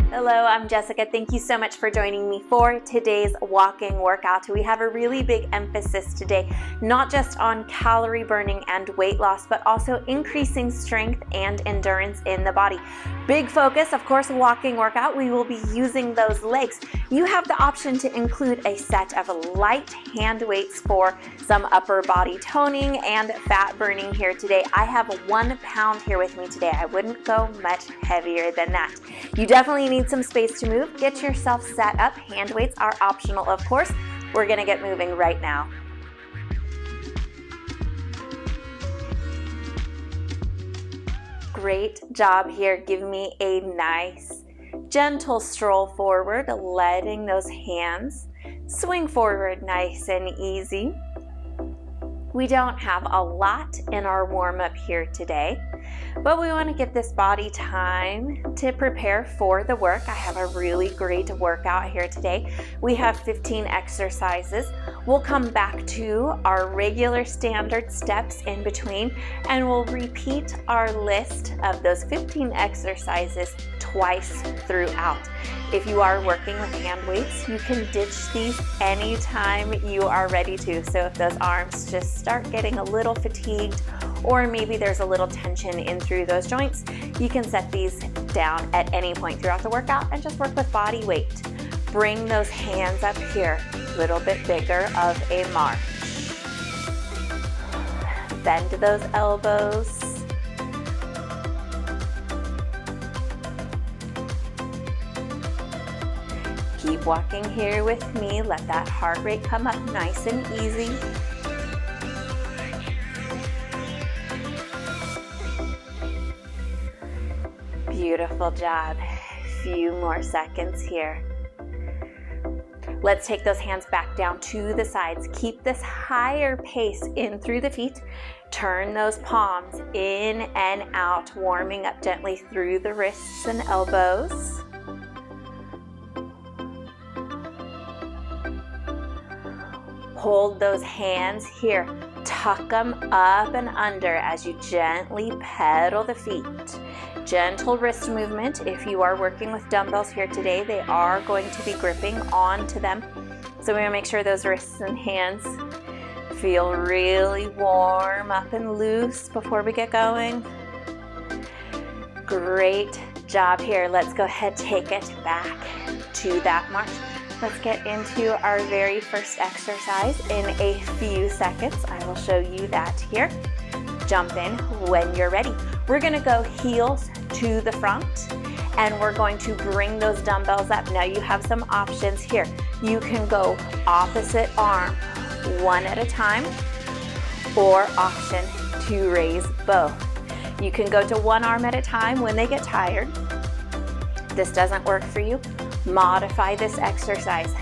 Hello, I'm Jessica. Thank you so much for joining me for today's walking workout. We have a really big emphasis today, not just on calorie burning and weight loss, but also increasing strength and endurance in the body. Big focus, of course, walking workout. We will be using those legs. You have the option to include a set of light hand weights for some upper body toning and fat burning here today. I have 1 pound here with me today. I wouldn't go much heavier than that. You definitely need some space to move. Get yourself set up. Hand weights are optional, of course. We're gonna get moving right now. Great job here. Give me a nice, gentle stroll forward, letting those hands swing forward nice and easy. We don't have a lot in our warm-up here today, but we want to give this body time to prepare for the work. I have a really great workout here today. We have 15 exercises. We'll come back to our regular standard steps in between, and we'll repeat our list of those 15 exercises twice throughout. If you are working with hand weights, you can ditch these anytime you are ready to. So if those arms just start getting a little fatigued, or maybe there's a little tension in through those joints, you can set these down at any point throughout the workout and just work with body weight. Bring those hands up here, a little bit bigger of a march. Bend those elbows. Keep walking here with me. Let that heart rate come up nice and easy. Beautiful job. Few more seconds here. Let's take those hands back down to the sides. Keep this higher pace in through the feet. Turn those palms in and out, warming up gently through the wrists and elbows. Hold those hands here. Tuck them up and under as you gently pedal the feet. Gentle wrist movement. If you are working with dumbbells here today, they are going to be gripping onto them. So we want to make sure those wrists and hands feel really warm up and loose before we get going. Great job here. Let's go ahead, take it back to that march. Let's get into our very first exercise in a few seconds. I will show you that here. Jump in when you're ready. We're gonna go heels to the front, and we're going to bring those dumbbells up. Now you have some options here. You can go opposite arm, one at a time, or option to raise both. You can go to one arm at a time when they get tired. This doesn't work for you, modify this exercise.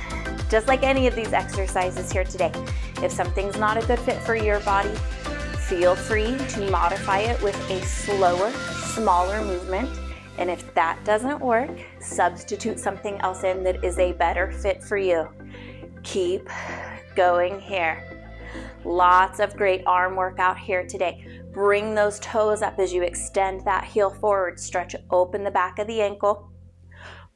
Just like any of these exercises here today. If something's not a good fit for your body, feel free to modify it with a slower, smaller movement. And if that doesn't work, substitute something else in that is a better fit for you. Keep going here. Lots of great arm workout here today. Bring those toes up as you extend that heel forward. Stretch open the back of the ankle.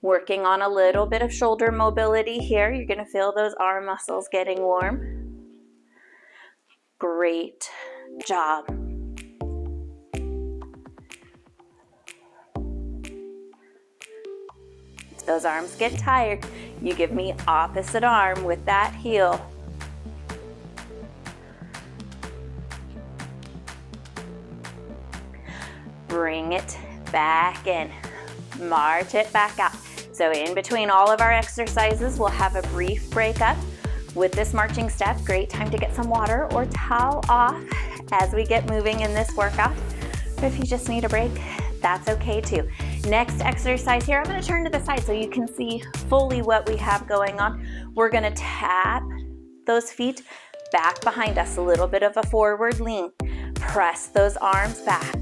Working on a little bit of shoulder mobility here. You're gonna feel those arm muscles getting warm. Great job. If those arms get tired, you give me opposite arm with that heel. Bring it back in. March it back out. So in between all of our exercises, we'll have a brief break up with this marching step. Great time to get some water or towel off as we get moving in this workout. But if you just need a break, that's okay too. Next exercise here, I'm going to turn to the side so you can see fully what we have going on. We're going to tap those feet back behind us, a little bit of a forward lean. Press those arms back.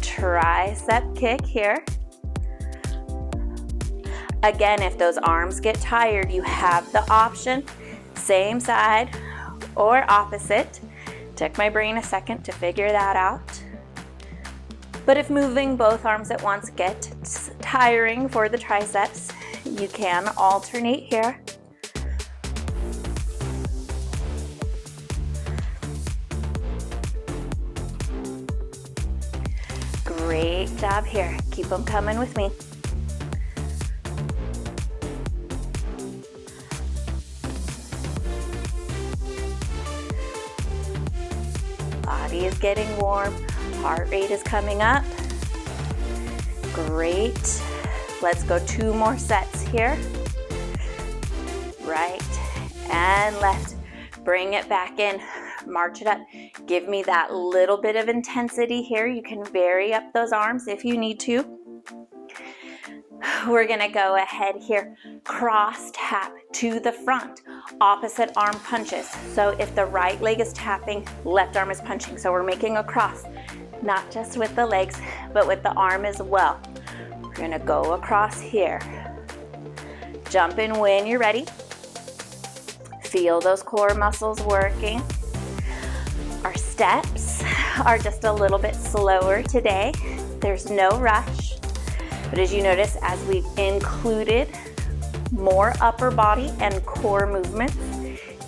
Tricep kick here. Again, if those arms get tired, you have the option, same side or opposite. Took my brain a second to figure that out. But if moving both arms at once gets tiring for the triceps, you can alternate here. Great job here. Keep them coming with me. Body is getting warm. Heart rate is coming up. Great. Let's go 2 more sets here. Right and left. Bring it back in. March it up. Give me that little bit of intensity here. You can vary up those arms if you need to. We're gonna go ahead here. Cross tap to the front. Opposite arm punches. So if the right leg is tapping, left arm is punching. So we're making a cross, not just with the legs, but with the arm as well. We're gonna go across here. Jump in when you're ready. Feel those core muscles working. Our steps are just a little bit slower today. There's no rush. But as you notice, as we've included more upper body and core movements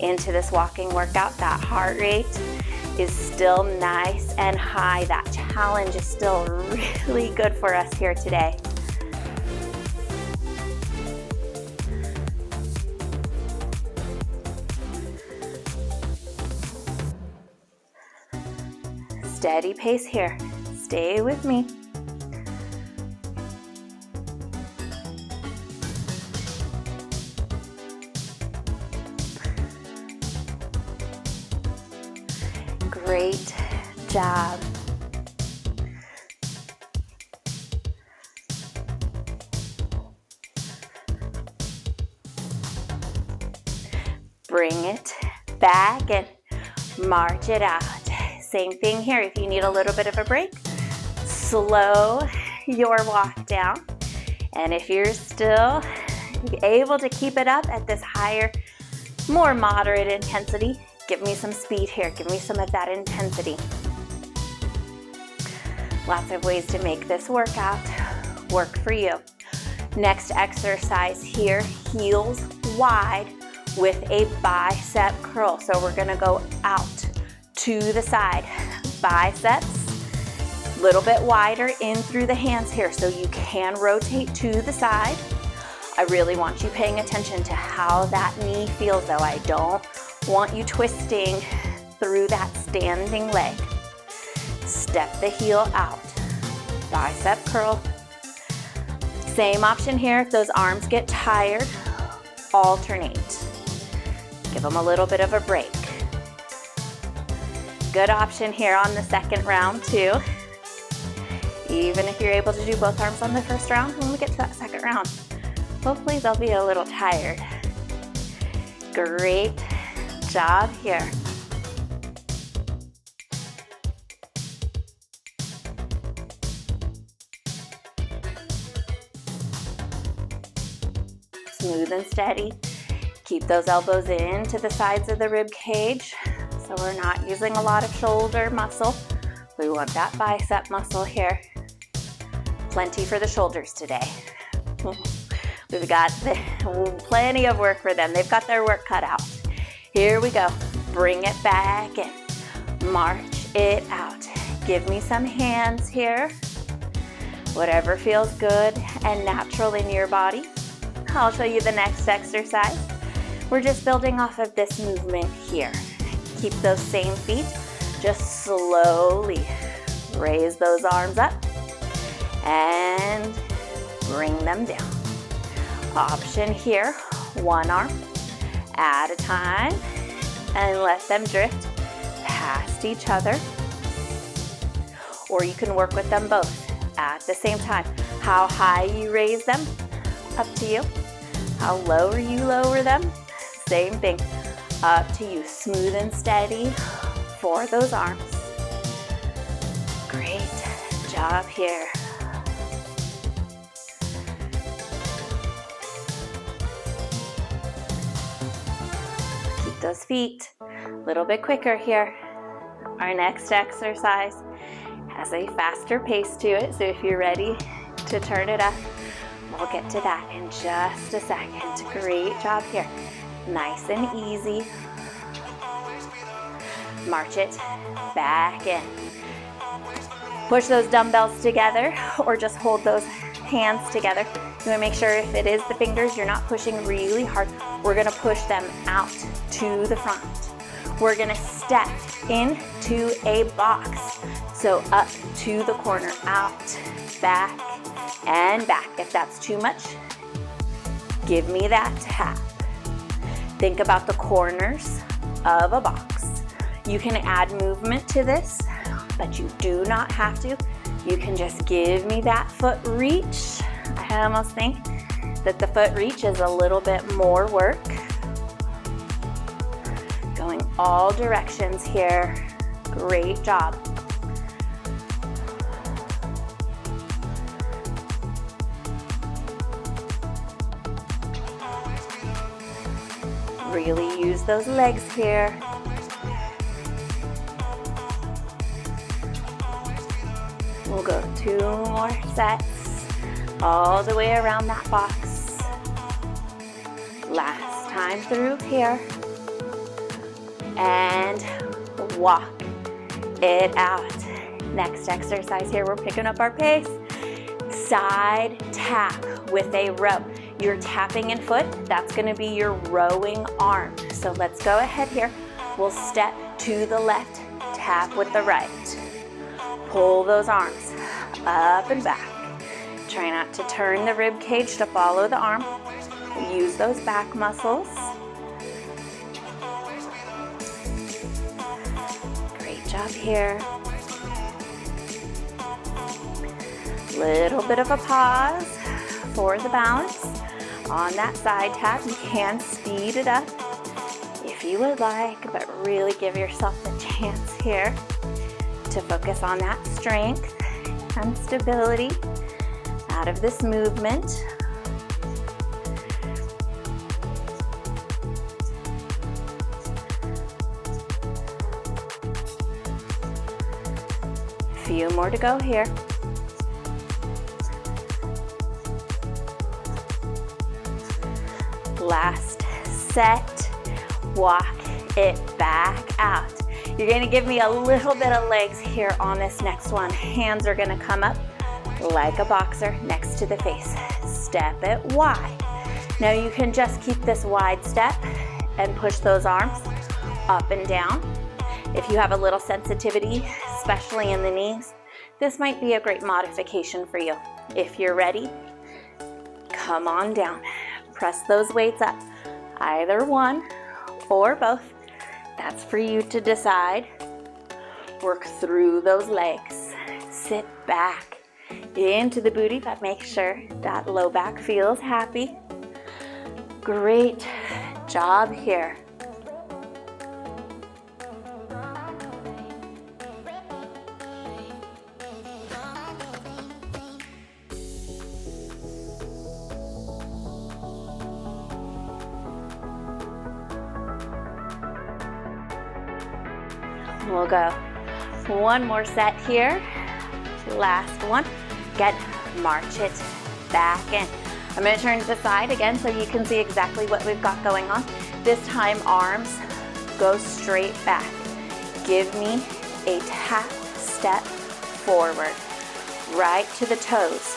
into this walking workout, that heart rate is still nice and high. That challenge is still really good for us here today. Steady pace here. Stay with me. Great job. Bring it back and march it out. Same thing here. If you need a little bit of a break, slow your walk down. And if you're still able to keep it up at this higher, more moderate intensity, give me some speed here. Give me some of that intensity. Lots of ways to make this workout work for you. Next exercise here, heels wide with a bicep curl. So we're gonna go out to the side. Biceps, a little bit wider in through the hands here, so you can rotate to the side. I really want you paying attention to how that knee feels though. I don't want you twisting through that standing leg. Step the heel out. Bicep curl. Same option here. If those arms get tired, alternate. Give them a little bit of a break. Good option here on the second round too. Even if you're able to do both arms on the first round, when we get to that second round, hopefully they'll be a little tired. Great job here. Smooth and steady. Keep those elbows into the sides of the rib cage, so we're not using a lot of shoulder muscle. We want that bicep muscle here. Plenty for the shoulders today. We've got plenty of work for them. They've got their work cut out. Here we go. Bring it back and march it out. Give me some hands here. Whatever feels good and natural in your body. I'll show you the next exercise. We're just building off of this movement here. Keep those same feet. Just slowly raise those arms up and bring them down. Option here, one arm at a time, and let them drift past each other. Or you can work with them both at the same time. How high you raise them, up to you. How low you lower them, same thing, up to you. Smooth and steady for those arms. Great job here. Keep those feet a little bit quicker here. Our next exercise has a faster pace to it, so if you're ready to turn it up, We'll get to that in just a second. Great job here. Nice and easy. March it back in. Push those dumbbells together or just hold those hands together. You want to make sure if it is the fingers, you're not pushing really hard. We're going to push them out to the front. We're going to step into a box. So up to the corner, out, back, and back. If that's too much, give me that tap. Think about the corners of a box. You can add movement to this, but you do not have to. You can just give me that foot reach. I almost think that the foot reach is a little bit more work. Going all directions here. Great job. Really use those legs here. We'll go 2 more sets all the way around that box. Last time through here. And walk it out. Next exercise here, we're picking up our pace. Side tap with a row. You're tapping in foot, that's going to be your rowing arm. So let's go ahead here. We'll step to the left, tap with the right. Pull those arms up and back. Try not to turn the rib cage to follow the arm. Use those back muscles. Great job here. Little bit of a pause for the balance. On that side tap, you can speed it up if you would like, but really give yourself the chance here to focus on that strength and stability out of this movement. A few more to go here. Last set, walk it back out. You're gonna give me a little bit of legs here on this next one. Hands are gonna come up like a boxer next to the face. Step it wide. Now you can just keep this wide step and push those arms up and down. If you have a little sensitivity, especially in the knees, this might be a great modification for you. If you're ready, come on down. Press those weights up, either one or both. That's for you to decide. Work through those legs. Sit back into the booty, but make sure that low back feels happy. Great job here. We'll go one more set here. Last one. Again, march it back in. I'm going to turn to the side again so you can see exactly what we've got going on. This time, arms go straight back. Give me a tap step forward, right to the toes.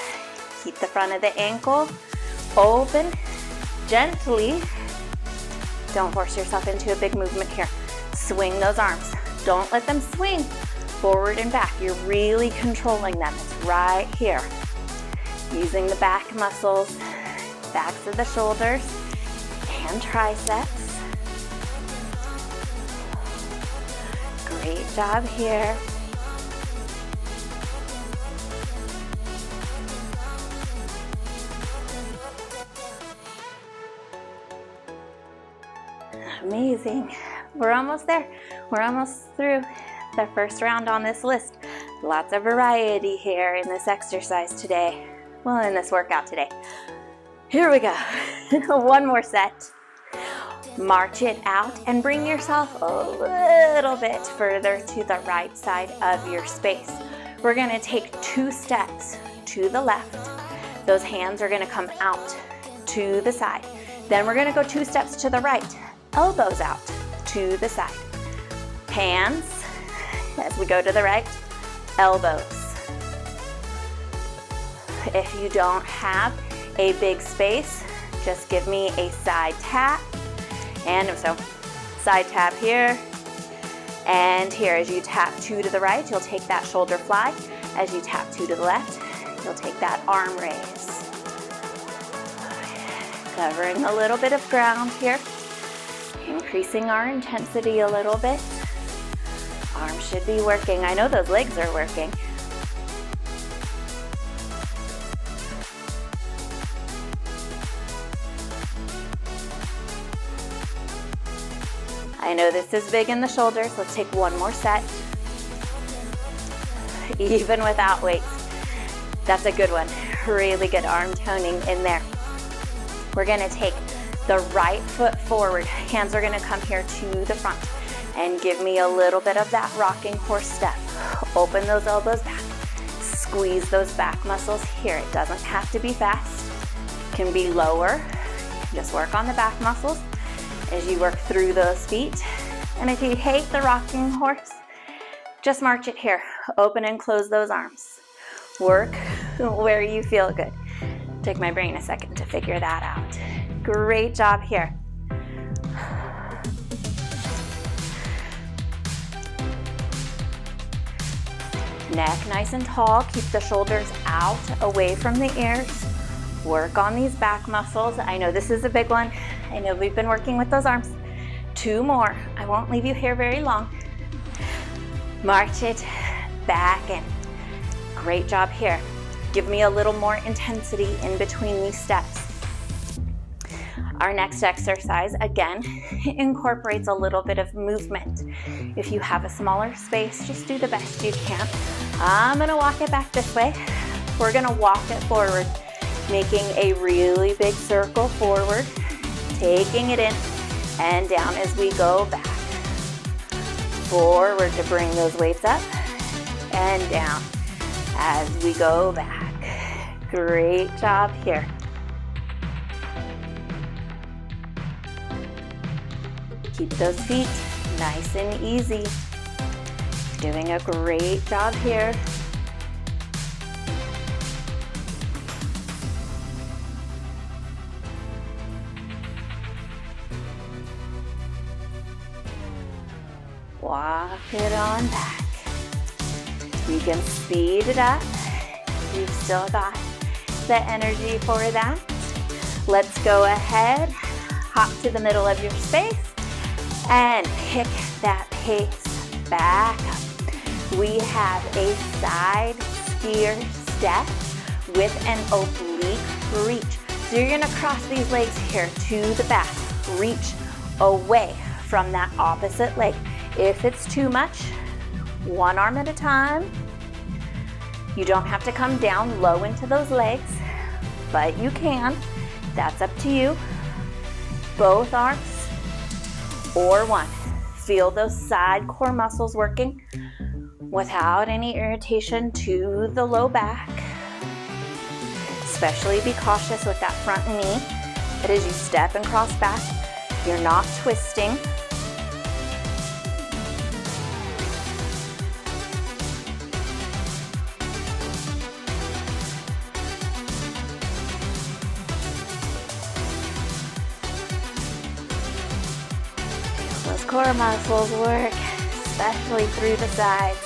Keep the front of the ankle open gently. Don't force yourself into a big movement here. Swing those arms. Don't let them swing forward and back. You're really controlling them. It's right here. Using the back muscles, backs of the shoulders, and triceps. Great job here. Amazing. We're almost there. We're almost through the first round on this list. Lots of variety here in this exercise today. Well, in this workout today. Here we go. One more set. March it out and bring yourself a little bit further to the right side of your space. We're going to take 2 steps to the left, Those hands are gonna come out to the side. Then we're gonna go 2 steps to the right. Elbows out to the side. Hands as we go to the right, elbows. If you don't have a big space, just give me a side tap. And so side tap here and here. As you tap 2 to the right, you'll take that shoulder fly. As you tap 2 to the left, you'll take that arm raise. Covering a little bit of ground here. Increasing our intensity a little bit. Arms should be working. I know those legs are working. I know this is big in the shoulders. Let's take one more set. Even without weights. That's a good one. Really good arm toning in there. We're gonna take the right foot forward. Hands are gonna come here to the front and give me a little bit of that rocking horse step. Open those elbows back. Squeeze those back muscles here. It doesn't have to be fast. It can be lower. Just work on the back muscles as you work through those feet. And if you hate the rocking horse, just march it here. Open and close those arms. Work where you feel good. Take my brain a second to figure that out. Great job here. Neck nice and tall. Keep the shoulders out, away from the ears. Work on these back muscles. I know this is a big one. I know we've been working with those arms. 2 more. I won't leave you here very long. March it back in. Great job here. Give me a little more intensity in between these steps. Our next exercise, again, incorporates a little bit of movement. If you have a smaller space, just do the best you can. I'm gonna walk it back this way. We're gonna walk it forward, making a really big circle forward, taking it in and down as we go back. Forward to bring those weights up and down as we go back. Great job here. Keep those feet nice and easy. Doing a great job here. Walk it on back. You can speed it up. You've still got the energy for that. Let's go ahead, hop to the middle of your space and pick that pace back up. We have a side steer step with an oblique reach. So you're gonna cross these legs here to the back. Reach away from that opposite leg. If it's too much, one arm at a time. You don't have to come down low into those legs, but you can. That's up to you. Both arms or one. Feel those side core muscles working without any irritation to the low back. Especially be cautious with that front knee. That as you step and cross back, you're not twisting. Core muscles work, especially through the sides.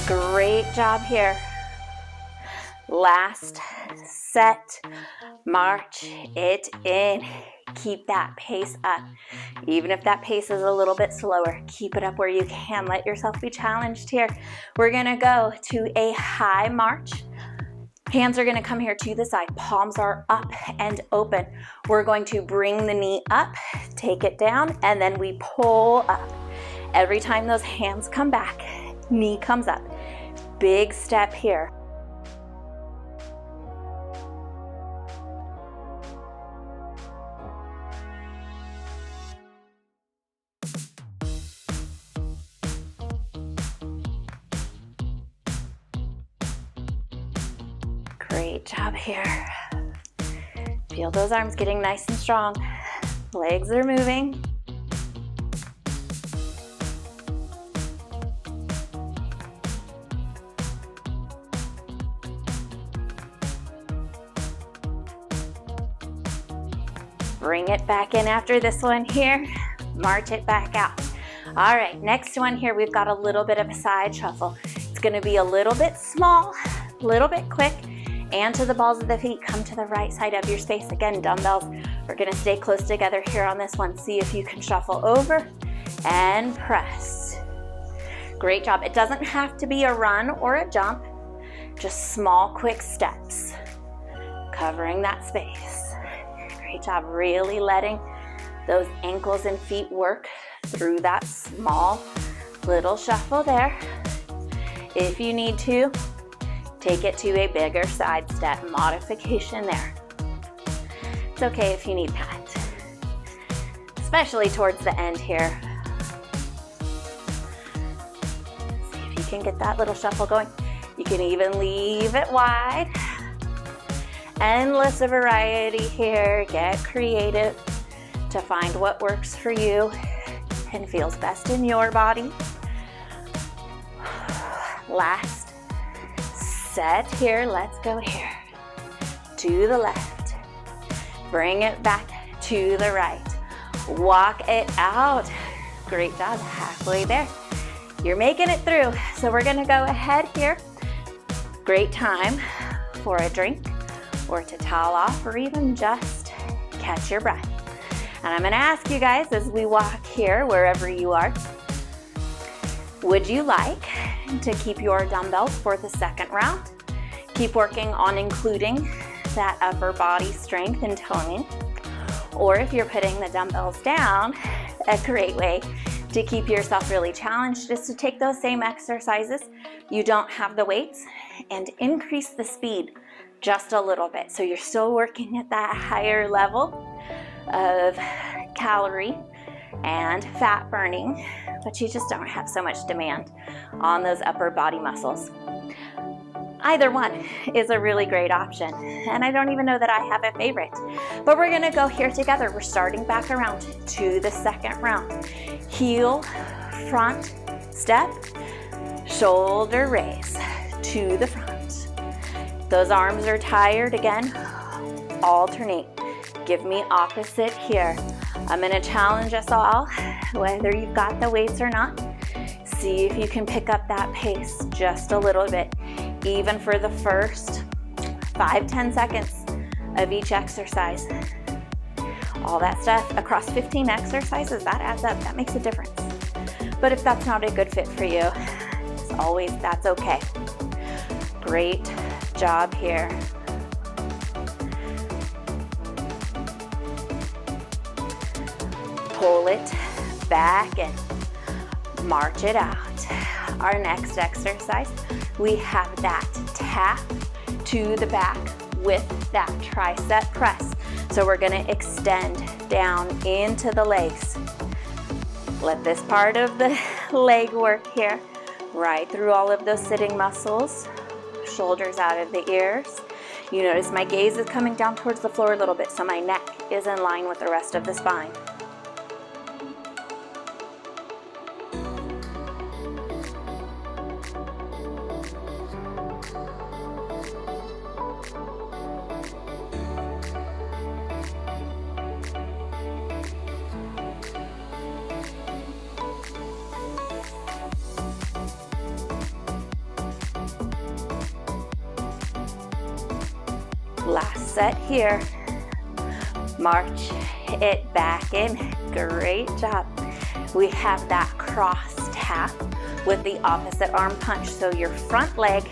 Great job here. Last set. March it in. Keep that pace up. Even if that pace is a little bit slower, keep it up where you can. Let yourself be challenged here. We're gonna go to a high march. Hands are gonna come here to the side. Palms are up and open. We're going to bring the knee up, take it down, and then we pull up. Every time those hands come back, knee comes up. Big step here. Great job here. Feel those arms getting nice and strong. Legs are moving. Bring it back in after this one here. March it back out. All right, next one here, we've got a little bit of a side shuffle. It's gonna be a little bit small, a little bit quick, and to the balls of the feet, come to the right side of your space. Again, dumbbells, we're gonna stay close together here on this one. See if you can shuffle over and press. Great job. It doesn't have to be a run or a jump, just small, quick steps, covering that space. Great job, really letting those ankles and feet work through that small little shuffle there. If you need to, take it to a bigger side step modification there. It's okay if you need that, especially towards the end here. See if you can get that little shuffle going. You can even leave it wide. Endless variety here. Get creative to find what works for you and feels best in your body. Last set here. Let's go here. To the left. Bring it back to the right. Walk it out. Great job. Halfway there. You're making it through. So we're gonna go ahead here. Great time for a drink or to towel off or even just catch your breath. And I'm gonna ask you guys as we walk here, wherever you are, would you like to keep your dumbbells for the second round? Keep working on including that upper body strength and toning. Or if you're putting the dumbbells down, a great way to keep yourself really challenged is to take those same exercises. You don't have the weights and increase the speed just a little bit. So you're still working at that higher level of calorie and fat burning, but you just don't have so much demand on those upper body muscles. Either one is a really great option, and I don't even know that I have a favorite, but we're gonna go here together. We're starting back around to the second round. Heel, front, step, shoulder raise to the front. Those arms are tired, again, alternate. Give me opposite here. I'm gonna challenge us all, whether you've got the weights or not. See if you can pick up that pace just a little bit, even for the first 5-10 seconds of each exercise. All that stuff across 15 exercises, that adds up, that makes a difference. But if that's not a good fit for you, as always, that's okay. Great job here. Pull it back and march it out. Our next exercise, we have that tap to the back with that tricep press. So we're gonna extend down into the legs. Let this part of the leg work here, right through all of those sitting muscles, shoulders out of the ears. You notice my gaze is coming down towards the floor a little bit, so my neck is in line with the rest of the spine. Last set here. March it back in. Great job. We have that cross tap with the opposite arm punch. So your front leg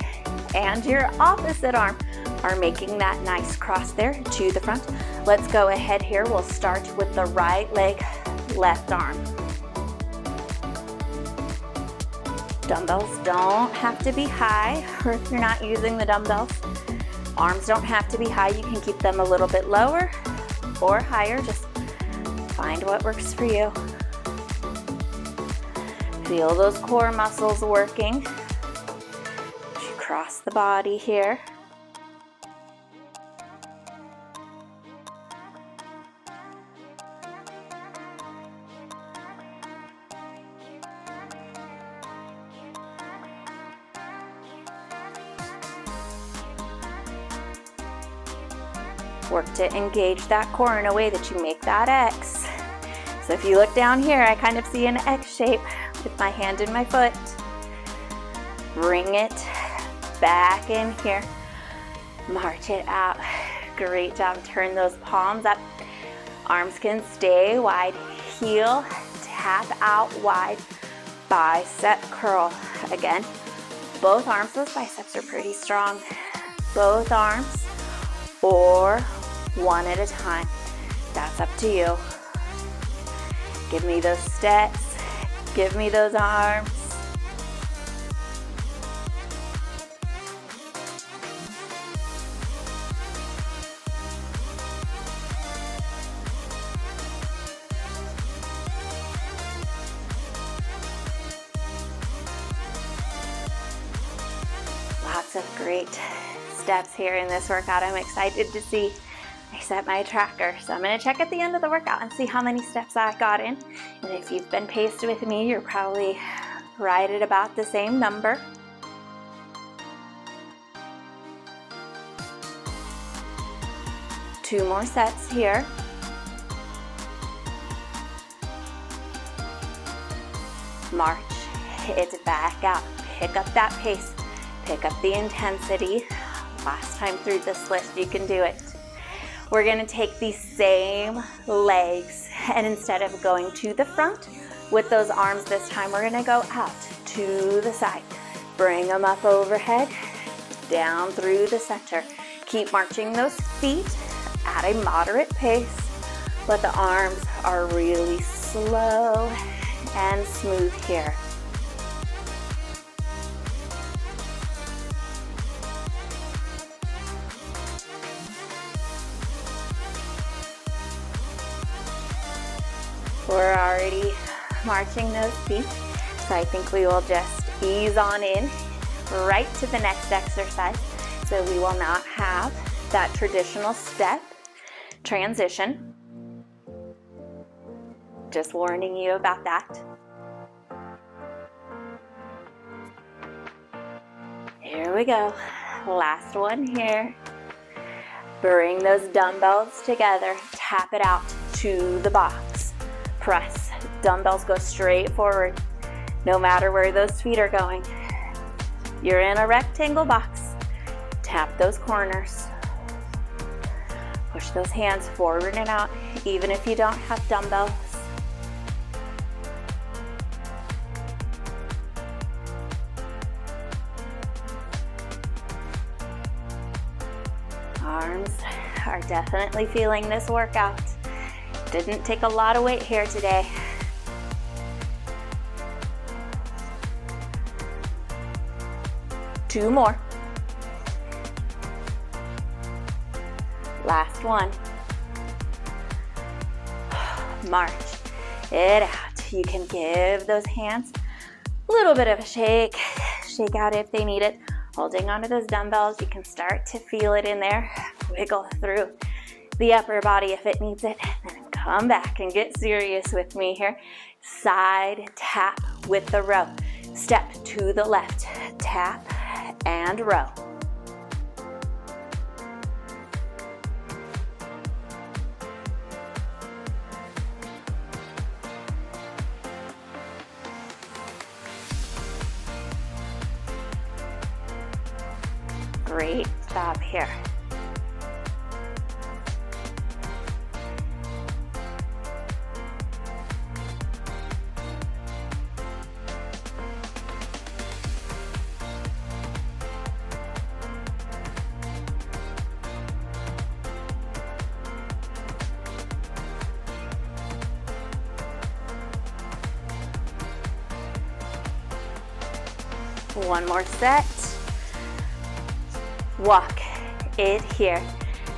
and your opposite arm are making that nice cross there to the front. Let's go ahead here. We'll start with the right leg, left arm. Dumbbells don't have to be high, or if you're not using the dumbbells, arms don't have to be high. You can keep them a little bit lower or higher. Just find what works for you. Feel those core muscles working as you cross the body here. Work to engage that core in a way that you make that X. So if you look down here, I kind of see an X shape with my hand and my foot. Bring it back in here. March it out. Great job. Turn those palms up. Arms can stay wide. Heel, tap out wide. Bicep curl. Again, both arms, those biceps are pretty strong. Both arms or one at a time. That's up to you. Give me those steps. Give me those arms. Lots of great steps here in this workout. I'm excited to see. I set my tracker, so I'm going to check at the end of the workout and see how many steps I got in. And if you've been paced with me, you're probably right at about the same number. Two more sets here. March it back out. Pick up that pace. Pick up the intensity. Last time through this list, you can do it. We're gonna take these same legs, and instead of going to the front with those arms this time, we're gonna go out to the side. Bring them up overhead, down through the center. Keep marching those feet at a moderate pace, but the arms are really slow and smooth here. We're already marching those feet, so I think we will just ease on in right to the next exercise. So we will not have that traditional step transition. Just warning you about that. Here we go. Last one here. Bring those dumbbells together. Tap it out to the box. Press. Dumbbells go straight forward, no matter where those feet are going. You're in a rectangle box. Tap those corners. Push those hands forward and out, even if you don't have dumbbells. Arms are definitely feeling this workout. Didn't take a lot of weight here today. Two more. Last one. March it out. You can give those hands a little bit of a shake. Shake out if they need it. Holding onto those dumbbells, you can start to feel it in there. Wiggle through the upper body if it needs it. And then come back and get serious with me here. Side tap with the row. Step to the left. Tap and row. Great job here. One more set. Walk it here.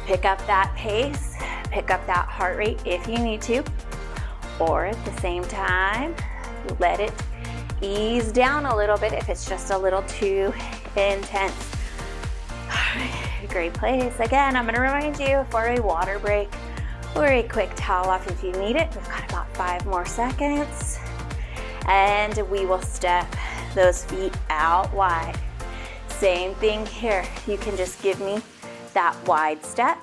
Pick up that pace, pick up that heart rate if you need to, or at the same time, let it ease down a little bit if it's just a little too intense. Great place. Again, I'm going to remind you for a water break or a quick towel off if you need it. We've got about 5 more seconds, and we will step those feet out wide. Same thing here. You can just give me that wide step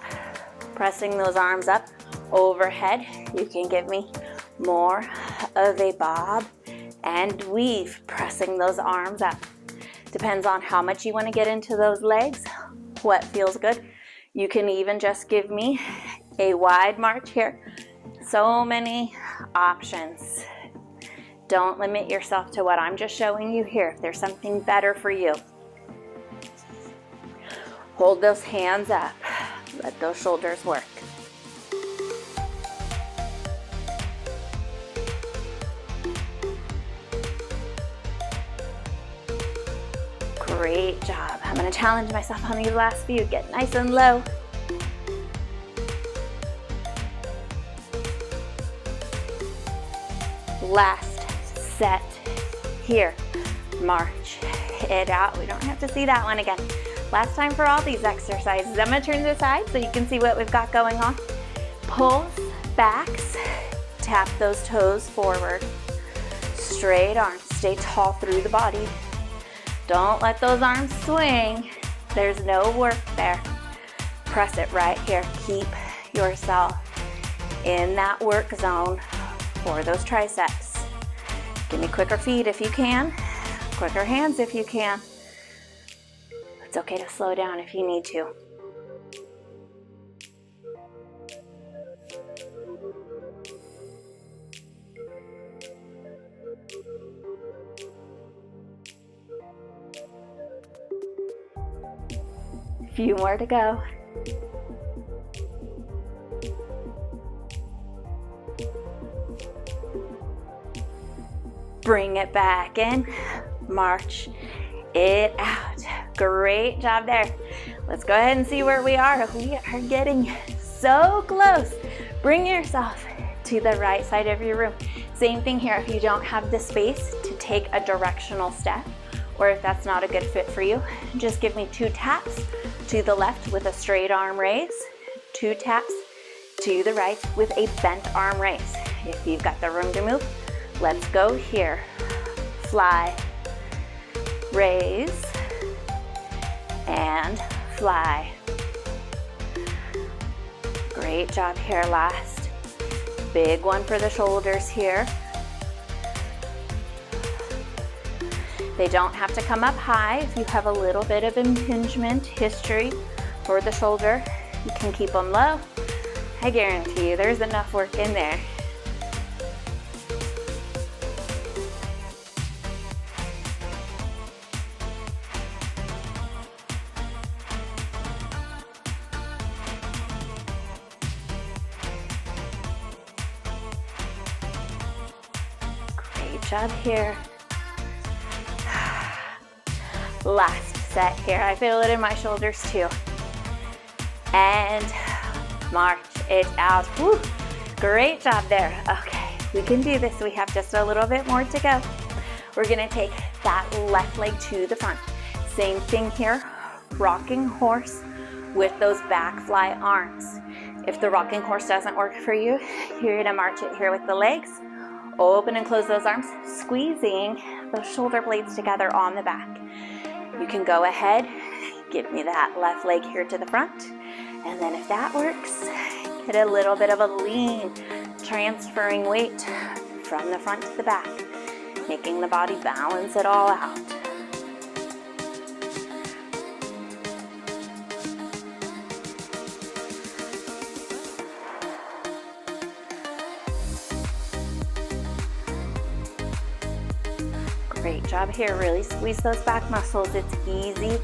Pressing those arms up overhead. You can give me more of a bob and weave, pressing those arms up. Depends on how much you want to get into those legs, what feels good. You can even just give me a wide march here. So many options. Don't limit yourself to what I'm just showing you here. If there's something better for you. Hold those hands up. Let those shoulders work. Great job. I'm going to challenge myself on these last few. Get nice and low. Last set here. March it out. We don't have to see that one again. Last time for all these exercises. I'm going to turn to the side so you can see what we've got going on. Pulls, backs, tap those toes forward. Straight arms. Stay tall through the body. Don't let those arms swing. There's no work there. Press it right here. Keep yourself in that work zone for those triceps. Give me quicker feet if you can. Quicker hands if you can. It's okay to slow down if you need to. A few more to go. Bring it back in. March it out. Great job there. Let's go ahead and see where we are. We are getting so close. Bring yourself to the right side of your room. Same thing here if you don't have the space to take a directional step, or if that's not a good fit for you, just give me 2 taps to the left with a straight arm raise, 2 taps to the right with a bent arm raise. If you've got the room to move, let's go here. Fly, raise, and fly. Great job here. Last big one for the shoulders here. They don't have to come up high. If you have a little bit of impingement history for the shoulder, you can keep them low. I guarantee you there's enough work in there. Great job here. Last set here. I feel it in my shoulders too. And march it out. Woo. Great job there. Okay, we can do this. We have just a little bit more to go. We're gonna take that left leg to the front. Same thing here, rocking horse with those back fly arms. If the rocking horse doesn't work for you, you're gonna march it here with the legs. Open and close those arms, squeezing those shoulder blades together on the back. You can go ahead, give me that left leg here to the front, and then if that works, get a little bit of a lean, transferring weight from the front to the back, making the body balance it all out. Great job here. Really squeeze those back muscles. It's easy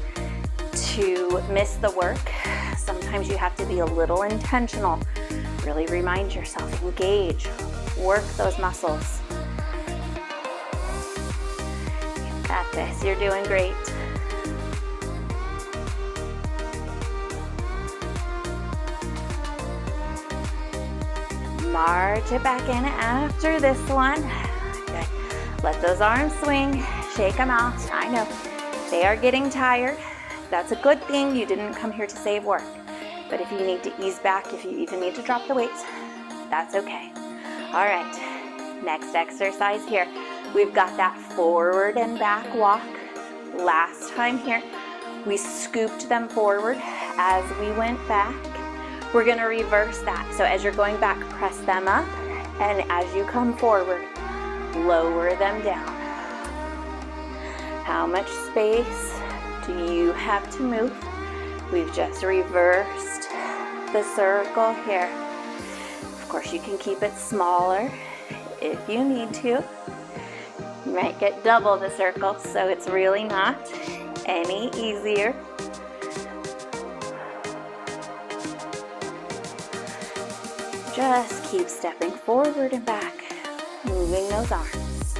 to miss the work. Sometimes you have to be a little intentional. Really remind yourself, engage, work those muscles. You've got this. You're doing great. March it back in after this one. Good. Let those arms swing, shake them out. I know they are getting tired. That's a good thing. You didn't come here to save work. But if you need to ease back, if you even need to drop the weights, that's okay. All right, next exercise here. We've got that forward and back walk. Last time here, we scooped them forward as we went back. We're gonna reverse that. So as you're going back, press them up, and as you come forward, lower them down. How much space do you have to move? We've just reversed the circle here. Of course, you can keep it smaller if you need to. You might get double the circle, so it's really not any easier. Just keep stepping forward and back, moving those arms.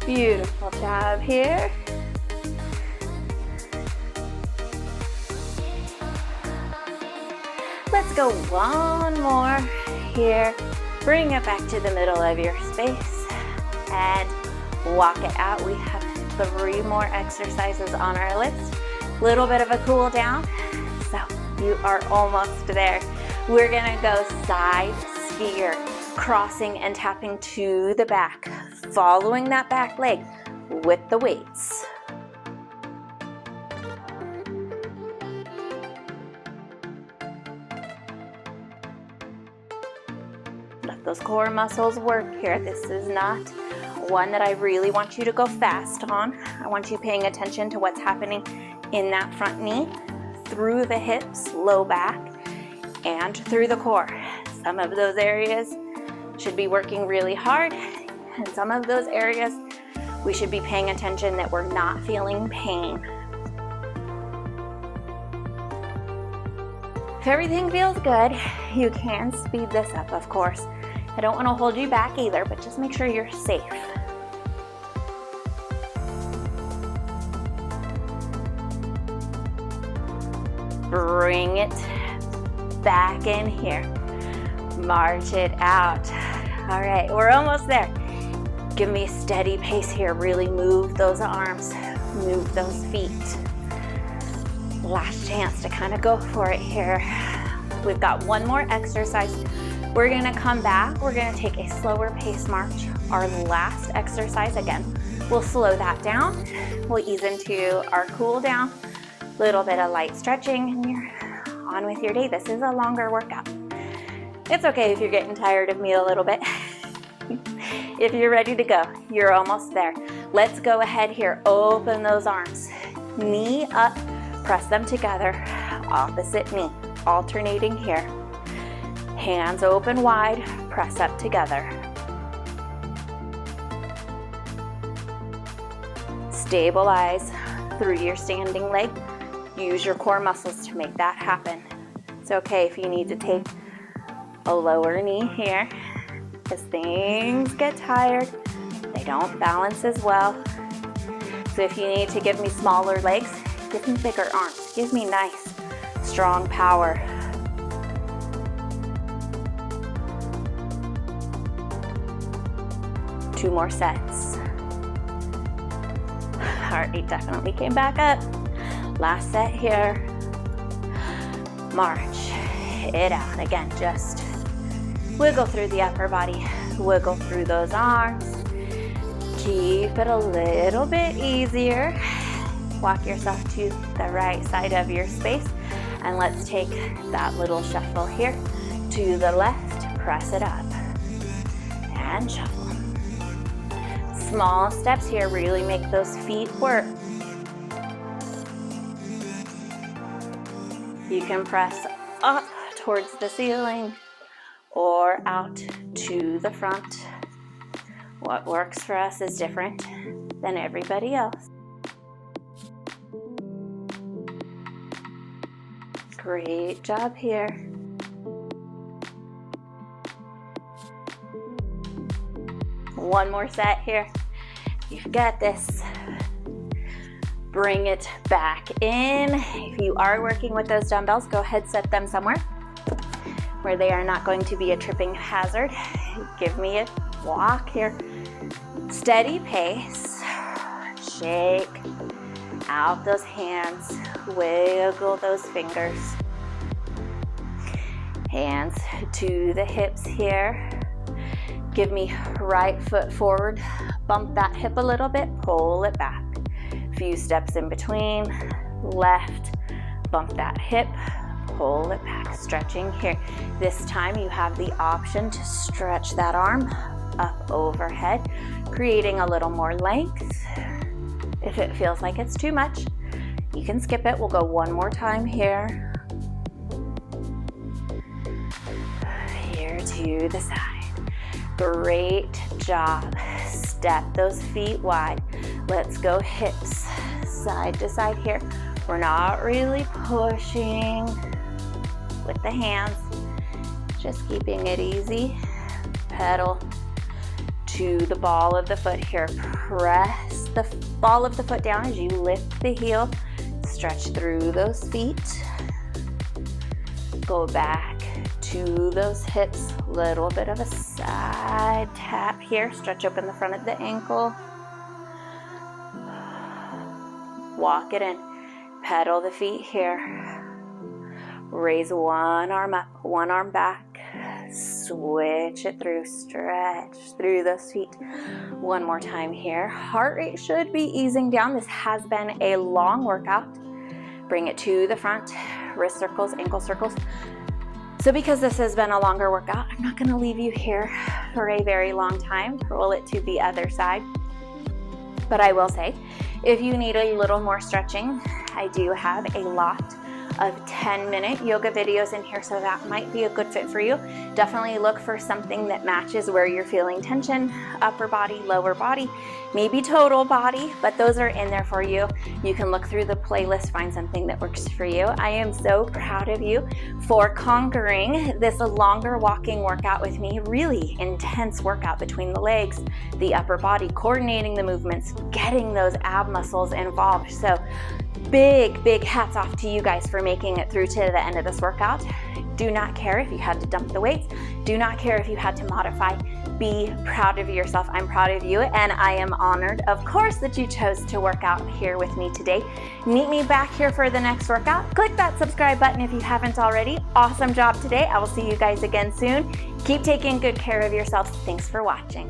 Beautiful job here. Let's go one more here. Bring it back to the middle of your space and walk it out. We have 3 more exercises on our list. Little bit of a cool down. So you are almost there. We're gonna go side skier, crossing and tapping to the back, following that back leg with the weights. Let those core muscles work here. This is not one that I really want you to go fast on. I want you paying attention to what's happening in that front knee, through the hips, low back, and through the core. Some of those areas should be working really hard, and some of those areas we should be paying attention that we're not feeling pain. If everything feels good, you can speed this up, of course. I don't want to hold you back either, but just make sure you're safe. Bring it back in here. March it out. All right, we're almost there. Give me a steady pace here. Really move those arms, move those feet. Last chance to kind of go for it here. We've got one more exercise. We're gonna come back. We're gonna take a slower pace march. Our last exercise, again, we'll slow that down. We'll ease into our cool down. Little bit of light stretching, and you're on with your day. This is a longer workout. It's okay if you're getting tired of me a little bit. If you're ready to go, you're almost there. Let's go ahead here. Open those arms. Knee up, press them together. Opposite knee, alternating here. Hands open wide, press up together. Stabilize through your standing leg. Use your core muscles to make that happen. It's okay if you need to take a lower knee here. As things get tired, they don't balance as well. So if you need to give me smaller legs, give me bigger arms. Give me nice, strong power. Two more sets. Heart rate definitely came back up. Last set here. March it out. Again, just wiggle through the upper body, wiggle through those arms. Keep it a little bit easier. Walk yourself to the right side of your space, and let's take that little shuffle here to the left. Press it up and shuffle. Small steps here really make those feet work. You can press up towards the ceiling or out to the front. What works for us is different than everybody else. Great job here. One more set here. You've got this. Bring it back in. If you are working with those dumbbells, go ahead, set them somewhere where they are not going to be a tripping hazard. Give me a walk here. Steady pace. Shake out those hands. Wiggle those fingers. Hands to the hips here. Give me right foot forward, bump that hip a little bit, pull it back. Few steps in between, left, bump that hip, pull it back, stretching here. This time you have the option to stretch that arm up overhead, creating a little more length. If it feels like it's too much, you can skip it. We'll go one more time here. Here to the side. Great job. Step those feet wide. Let's go hips side to side here. We're not really pushing with the hands, just keeping it easy. Pedal to the ball of the foot here. Press the ball of the foot down as you lift the heel. Stretch through those feet. Go back to those hips. Little bit of a side tap here. Stretch open the front of the ankle. Walk it in. Pedal the feet here. Raise one arm up, one arm back. Switch it through, stretch through those feet. One more time here. Heart rate should be easing down. This has been a long workout. Bring it to the front, wrist circles, ankle circles. So because this has been a longer workout, I'm not gonna leave you here for a very long time. Roll it to the other side. But I will say, if you need a little more stretching, I do have a lot of 10-minute yoga videos in here, so that might be a good fit for you. Definitely look for something that matches where you're feeling tension, upper body, lower body, maybe total body, but those are in there for you. You can look through the playlist, find something that works for you. I am so proud of you for conquering this longer walking workout with me, really intense workout between the legs, the upper body, coordinating the movements, getting those ab muscles involved. So big hats off to you guys for making it through to the end of this workout. Do not care if you had to dump the weights. Do not care if you had to modify. Be proud of yourself. I'm proud of you, and I am honored, of course, that you chose to work out here with me today. Meet me back here for the next workout. Click that subscribe button if you haven't already. Awesome job today. I will see you guys again soon. Keep taking good care of yourselves. Thanks for watching.